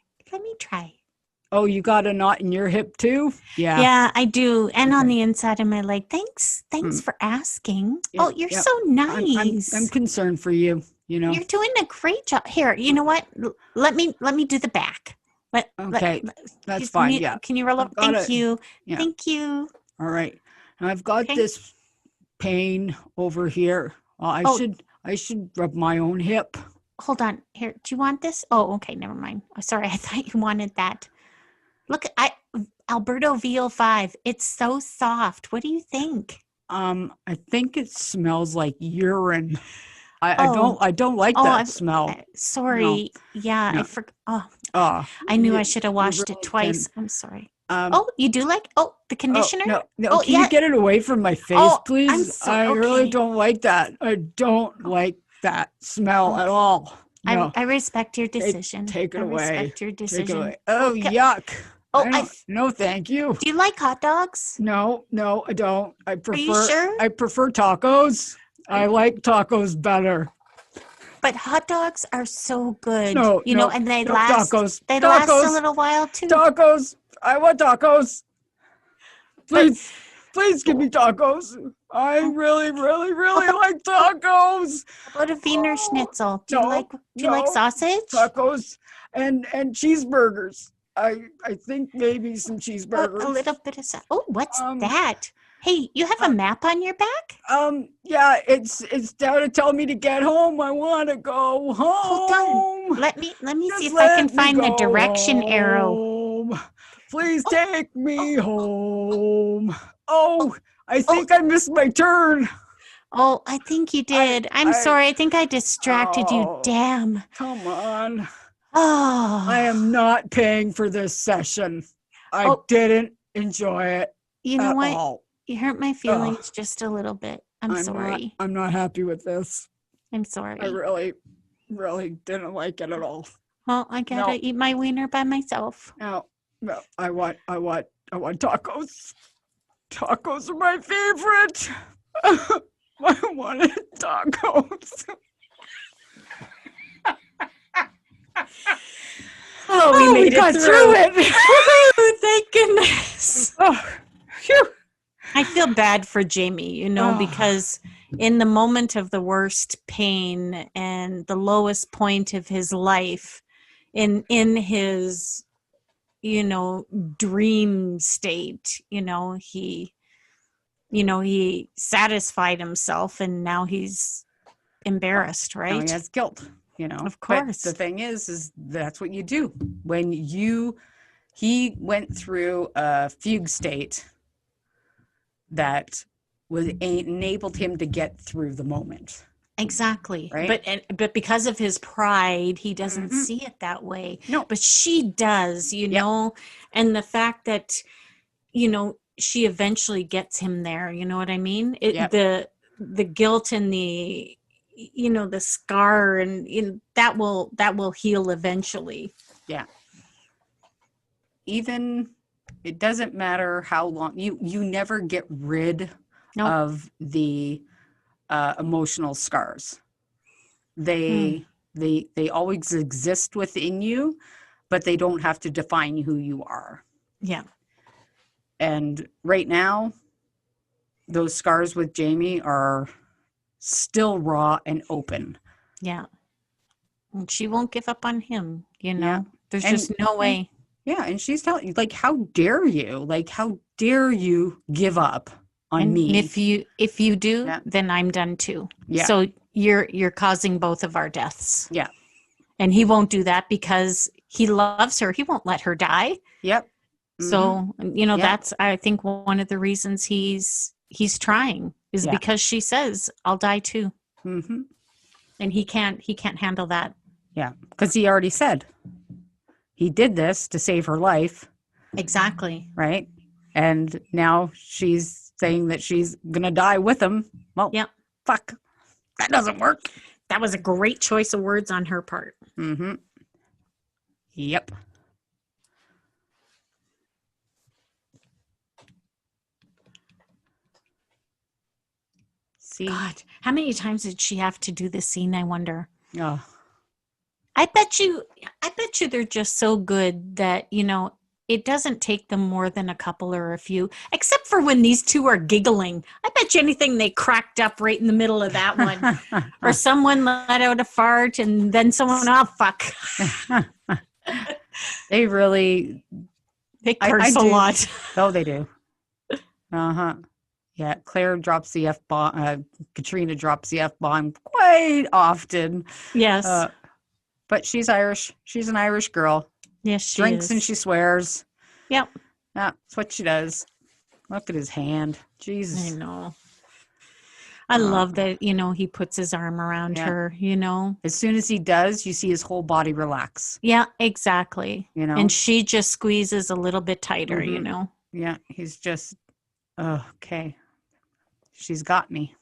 Oh, you got a knot in your hip too? Yeah. Yeah, I do. And on the inside of my leg. Thanks for asking. Yeah, oh, you're so nice. I'm concerned for you. You know, you're doing a great job. Here, you know what? Let me do the back. That's fine. Yeah. Can you roll up? Thank you. Yeah. Thank you. All right. Now I've got this pain over here. I should rub my own hip. Hold on. Here, do you want this? Oh, okay. Never mind. Oh, sorry. I thought you wanted that. Look, Alberto VO5. It's so soft. What do you think? I think it smells like urine. I don't like that smell. Sorry. No. Yeah, no. I forgot. I knew I should have washed it twice. I'm sorry. You do like the conditioner? No. Can you get it away from my face, please? I really don't like that. I don't like that smell at all. No. I respect your decision. Take it away. I respect your decision. Take it away. Oh, yuck. No, thank you. Do you like hot dogs? No, I don't. Are you sure? I prefer tacos. I like tacos better. But hot dogs are so good. And they last. Tacos. They last a little while too. Tacos. I want tacos. Please give me tacos. I really, really, really like tacos. How about a Wiener Schnitzel? Do you like sausage? Tacos and cheeseburgers. I think maybe some cheeseburgers. A little bit of what's that? Hey, you have a map on your back? Yeah, it's down to tell me to get home. I want to go home. Hold on. Let me see if I can find the direction arrow. Please take me home. Oh, I think I missed my turn. Oh, I think you did. I'm sorry. I think I distracted you. Damn. Come on. Oh. I am not paying for this session. I didn't enjoy it. You know what? All. You hurt my feelings just a little bit. I'm sorry. I'm not happy with this. I'm sorry. I really, really didn't like it at all. Well, I gotta eat my wiener by myself. No, I want tacos. Tacos are my favorite. I wanted tacos. We made it through it. Thank goodness. Phew. I feel bad for Jamie, because in the moment of the worst pain and the lowest point of his life, in his, dream state, he satisfied himself and now he's embarrassed, right? Now he has guilt, Of course. But the thing is that's what you do when he went through a fugue state that enabled him to get through the moment. Exactly. Right? But because of his pride, he doesn't see it that way. No. But she does, know, and the fact that, she eventually gets him there, you know what I mean? The guilt and the, the scar and that will heal eventually. Yeah. Even it doesn't matter how long you never get rid of the emotional scars. They always exist within you, but they don't have to define who you are. Yeah. And right now, those scars with Jamie are still raw and open. Yeah. And she won't give up on him, Yeah. There's just no way. Yeah, and she's telling you, how dare you? How dare you give up on me? If you do, then I'm done too. Yeah. So you're causing both of our deaths. Yeah. And he won't do that because he loves her. He won't let her die. Yep. So, that's, I think, one of the reasons he's trying is because she says, I'll die too. Mm-hmm. And he can't handle that. Yeah, because he already said he did this to save her life. Exactly. Right? And now she's saying that she's going to die with him. Well, yeah. Fuck. That doesn't work. That was a great choice of words on her part. Mm-hmm. Yep. See? God, how many times did she have to do this scene, I wonder? Oh. I bet you they're just so good that, it doesn't take them more than a couple or a few, except for when these two are giggling. I bet you anything they cracked up right in the middle of that one. Or someone let out a fart and then someone, oh, fuck. They curse a lot. Oh, they do. Uh-huh. Yeah, Claire drops the F-bomb. Katrina drops the F-bomb quite often. Yes. But she's Irish. She's an Irish girl. Yes, she drinks is. And she swears. Yep. That's what she does. Look at his hand. Jesus. I know. I love that, he puts his arm around her, As soon as he does, you see his whole body relax. Yeah, exactly. And she just squeezes a little bit tighter, Yeah, he's just, okay. She's got me.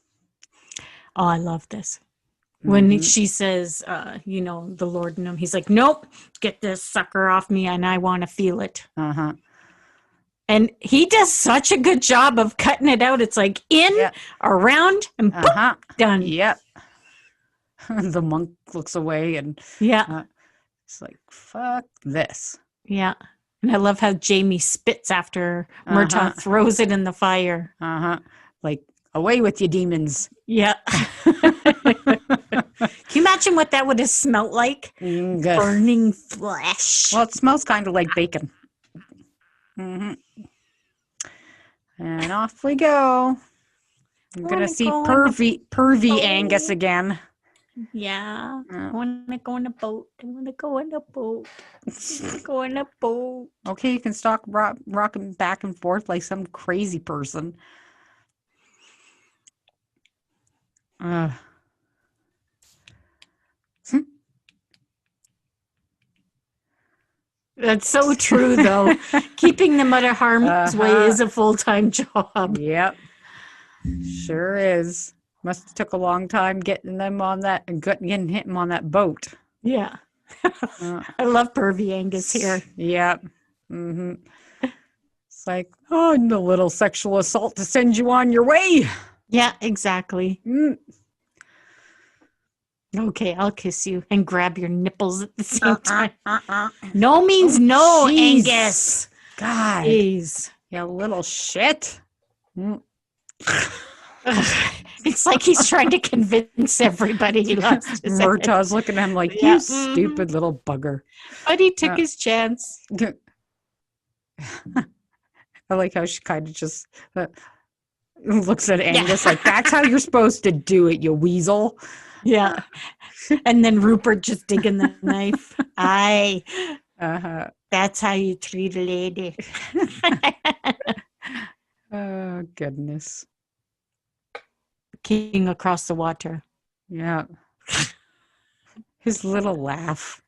Oh, I love this. When she says, the Lord in him, he's like, nope, get this sucker off me and I want to feel it. Uh-huh. And he does such a good job of cutting it out. It's like around, and boop, done. Yep. The monk looks away and it's like, fuck this. Yeah. And I love how Jamie spits after Murtaugh throws it in the fire. Like, away with you, demons. Yeah. Can you imagine what that would have smelled like? Burning flesh. Well, it smells kind of like bacon. And off we go. I'm going to see pervy Angus again. Yeah. I want to go in a boat. Go in a boat. Okay, you can stop rocking back and forth like some crazy person. That's so true, though. Keeping them out of harm's way is a full-time job. Yep. Sure is. Must have took a long time getting him on that boat. Yeah. I love pervy Angus here. Yep. It's like, and a little sexual assault to send you on your way. Yeah, exactly. Okay, I'll kiss you and grab your nipples at the same time. No means no, geez. Angus. God. Jeez. You little shit. It's like he's trying to convince everybody he loves his Murtaugh's looking at him like, you stupid little bugger. But he took his chance. I like how she kind of just looks at Angus like, that's how you're supposed to do it, you weasel. Yeah. And then Rupert just digging the knife. Aye. That's how you treat a lady. Oh, goodness. King across the water. Yeah. His little laugh.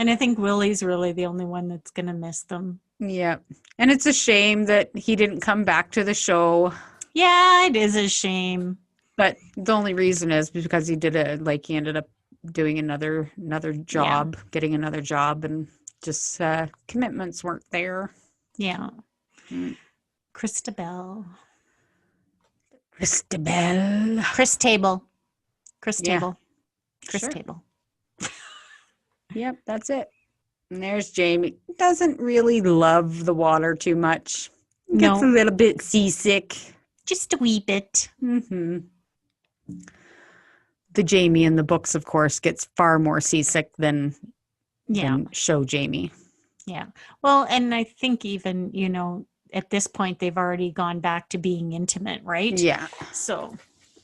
And I think Willie's really the only one that's going to miss them. Yeah. And it's a shame that he didn't come back to the show. Yeah, it is a shame. But the only reason is because he ended up doing another job, getting another job, and just commitments weren't there. Yeah. Christabel. Chris Table. Yep, that's it. And there's Jamie. Doesn't really love the water too much. Gets a little bit seasick. Just a wee bit. The Jamie in the books, of course, gets far more seasick than show Jamie. Yeah. Well, and I think even, at this point, they've already gone back to being intimate, right? Yeah. So,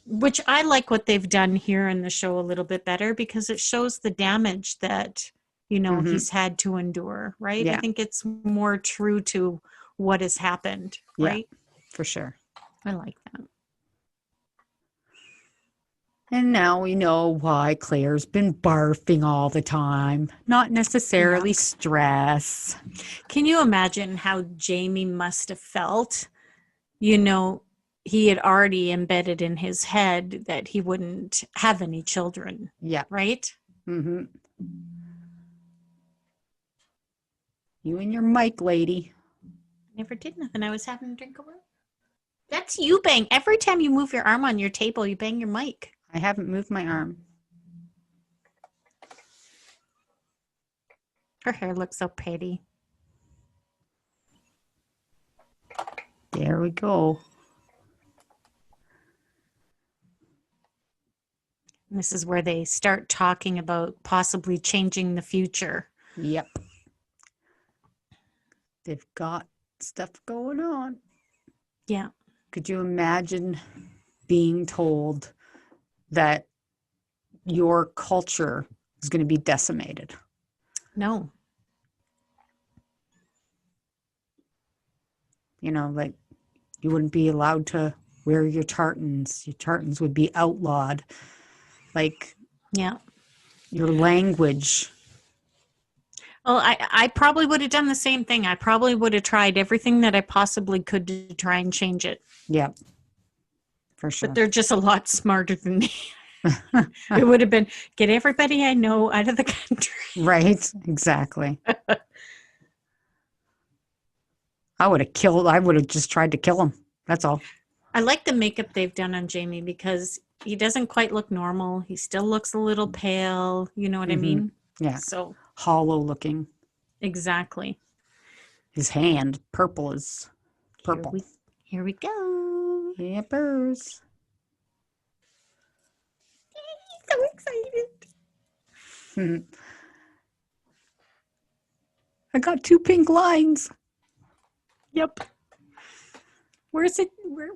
which I like what they've done here in the show a little bit better because it shows the damage that, he's had to endure, right? Yeah. I think it's more true to what has happened, right? Yeah, for sure. I like that. And now we know why Claire's been barfing all the time. Not necessarily stress. Can you imagine how Jamie must have felt? You know, he had already embedded in his head that he wouldn't have any children. Yeah. Right? Mm-hmm. You and your mic, lady. Never did nothing. I was having a drink of water. That's you bang. Every time you move your arm on your table, you bang your mic. I haven't moved my arm. Her hair looks so pretty. There we go. And this is where they start talking about possibly changing the future. Yep. They've got stuff going on. Yeah. Could you imagine being told that your culture is going to be decimated? No. You know, like you wouldn't be allowed to wear your tartans. Your tartans would be outlawed. Like, yeah, your language. Well, I probably would have done the same thing. I probably would have tried everything that I possibly could to try and change it. Yeah, for sure. But they're just a lot smarter than me. It would have been, get everybody I know out of the country. Right, exactly. I would have just tried to kill him. That's all. I like the makeup they've done on Jamie because he doesn't quite look normal. He still looks a little pale. You know what I mean? Yeah. So hollow looking. Exactly. His hand, purple is purple. Here we go. Yippers. So excited. I got 2 pink lines. Yep. Where's it? Where?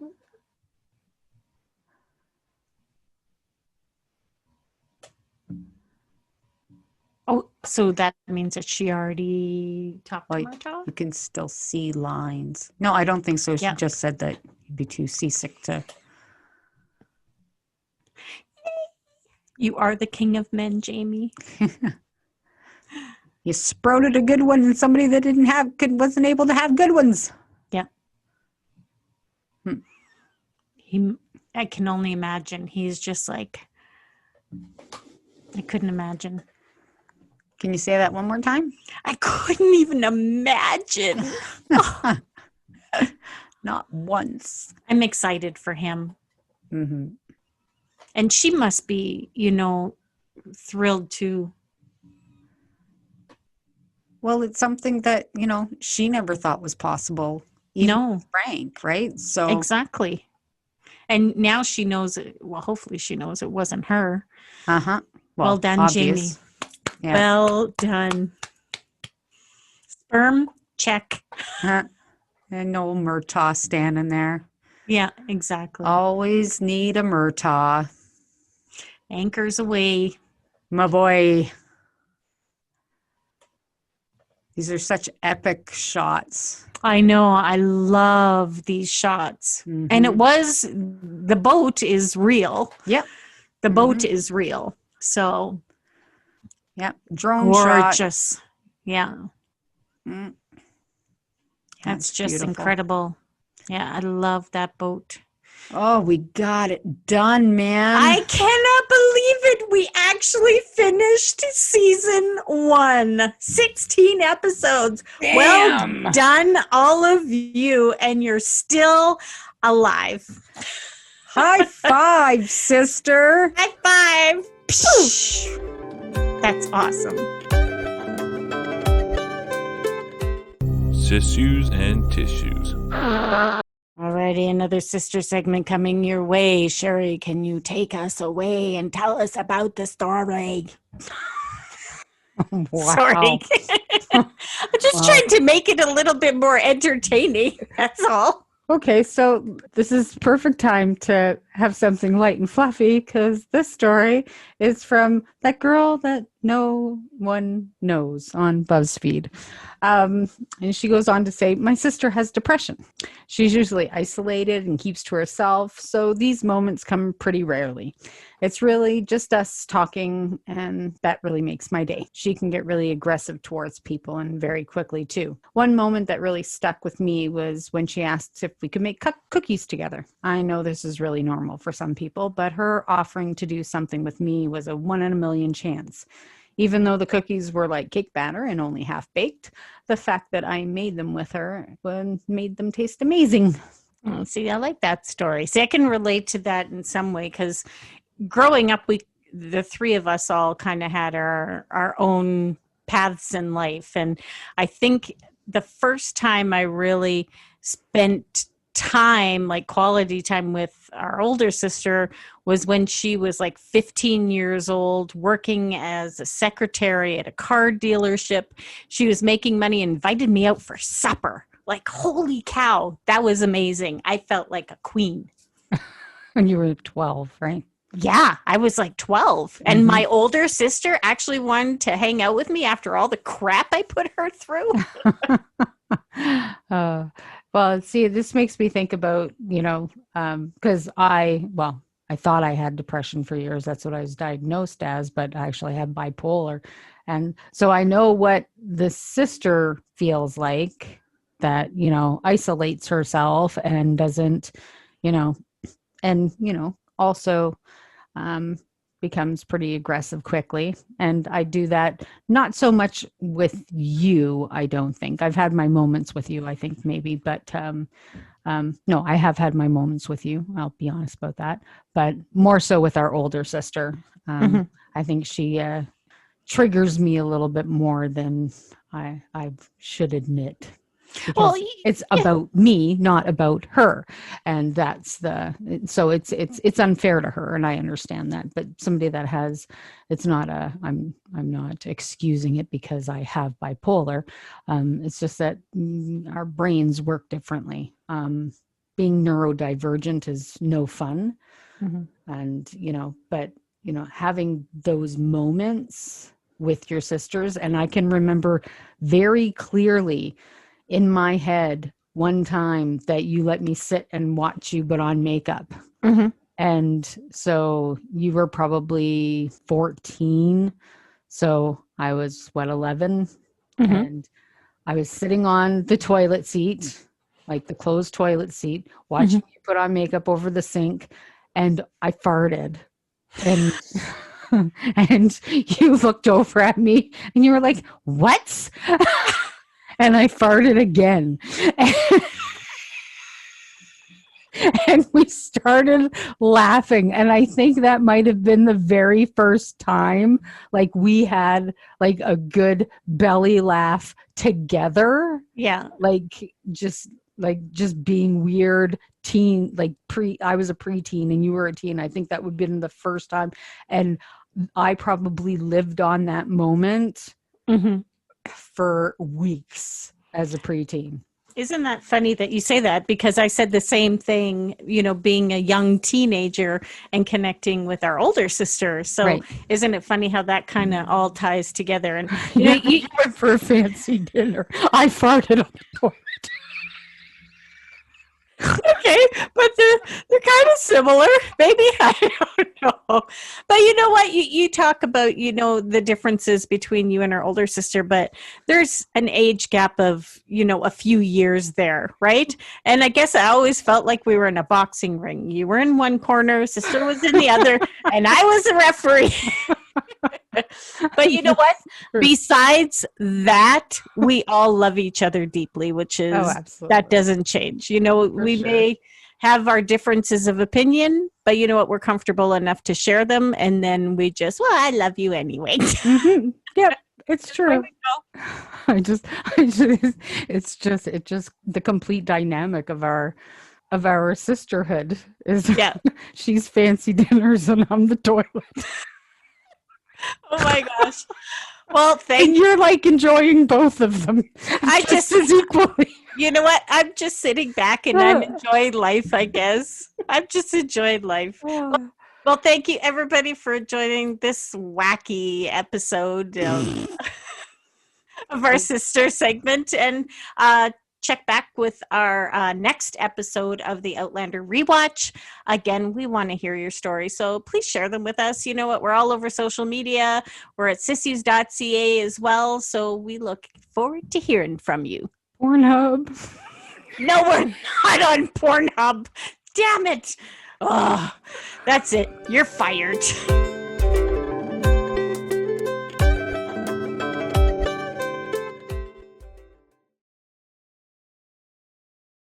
Oh, so that means that she already talked to Marta? You can still see lines. No, I don't think so. She just said that you'd be too seasick to. You are the king of men, Jamie. You sprouted a good one and somebody that wasn't able to have good ones. Yeah. I can only imagine. He's just like, I couldn't imagine. Can you say that one more time? I couldn't even imagine. Not once. I'm excited for him. Mm-hmm. And she must be, thrilled too. Well, it's something that, she never thought was possible. Even Frank, right? So exactly. And now she knows it. Well, hopefully she knows it wasn't her. Uh-huh. Well done, obvious. Jamie. Yeah. Well done. Sperm check. And no Murtaugh standing there. Yeah, exactly. Always need a Murtaugh. Anchors away. My boy. These are such epic shots. I know. I love these shots. Mm-hmm. And the boat is real. Yep. The boat is real. So. Yep. Drone gorgeous. shot. Yeah. That's just beautiful. Incredible. Yeah, I love that boat. Oh, we got it done, man. I cannot believe it. We actually finished season 1. 16 episodes. Damn. Well done, all of you. And you're still alive. High five, sister. High five. That's awesome. SIssues and tissues. Alrighty, another sister segment coming your way. Sherry, can you take us away and tell us about the story? Wow. Sorry. I'm just trying to make it a little bit more entertaining. That's all. Okay, so this is perfect time to have something light and fluffy because this story is from that girl that no one knows on BuzzFeed. And she goes on to say, my sister has depression. She's usually isolated and keeps to herself, so these moments come pretty rarely. It's really just us talking, and that really makes my day. She can get really aggressive towards people, and very quickly too. One moment that really stuck with me was when she asked if we could make cookies together. I know this is really normal for some people, but her offering to do something with me was a 1 in a million chance. Even though the cookies were like cake batter and only half baked, the fact that I made them with her made them taste amazing. Oh, see, I like that story. See, I can relate to that in some way, because growing up, the three of us all kind of had our own paths in life. And I think the first time I really spent time, like quality time with our older sister, was when she was like 15 years old, working as a secretary at a car dealership. She was making money, invited me out for supper. Like, holy cow, that was amazing. I felt like a queen. When you were 12, right? Yeah, I was like 12. And my older sister actually wanted to hang out with me after all the crap I put her through. Well, see, this makes me think about, because I thought I had depression for years. That's what I was diagnosed as, but I actually had bipolar. And so I know what the sister feels like, that, isolates herself and doesn't, also becomes pretty aggressive quickly. And I do that not so much with you, I don't think. I've had my moments with you, I think maybe, but no, I have had my moments with you. I'll be honest about that. But more so with our older sister. I think she triggers me a little bit more than I should admit. Well, it's about me, not about her, and so it's unfair to her, and I understand that. But somebody that has, it's not I'm not excusing it because I have bipolar. It's just that our brains work differently. Being neurodivergent is no fun, and but having those moments with your sisters, and I can remember very clearly in my head one time that you let me sit and watch you put on makeup. And so you were probably 14. So I was 11. And I was sitting on the toilet seat, like the closed toilet seat, watching you put on makeup over the sink. And I farted. And and you looked over at me and you were like, what? And I farted again. And we started laughing. And I think that might have been the very first time like we had like a good belly laugh together. Yeah. Like just being weird teen, like I was a preteen and you were a teen. I think that would have been the first time. And I probably lived on that moment for weeks as a preteen. Isn't that funny that you say that? Because I said the same thing, being a young teenager and connecting with our older sister. So Isn't it funny how that kind of all ties together? And you went for a fancy dinner. I farted on the toilet. Okay, but they're kind of similar. Maybe, I don't know. But you know what? You talk about, the differences between you and our older sister, but there's an age gap of, a few years there, right? And I guess I always felt like we were in a boxing ring. You were in one corner, sister was in the other, and I was a referee. But you know what? Besides that, we all love each other deeply, which is that doesn't change. We may have our differences of opinion, but you know what? We're comfortable enough to share them, and then we just, I love you anyway. Yep, it's true. It's just the complete dynamic of our sisterhood is. Yeah, she's fancy dinners and I'm the toilet. Oh my gosh. Well, and you're like enjoying both of them. I just as equally. You know what? I'm just sitting back and I'm enjoying life, I guess. I'm just enjoying life. Well, thank you everybody for joining this wacky episode of our sister segment, and check back with our next episode of the Outlander rewatch. Again, we want to hear your stories, so please share them with us. You know what? We're all over social media. We're at SIssues.ca as well, so we look forward to hearing from you. Pornhub. No, we're not on Pornhub. Damn it. Oh, that's it. You're fired.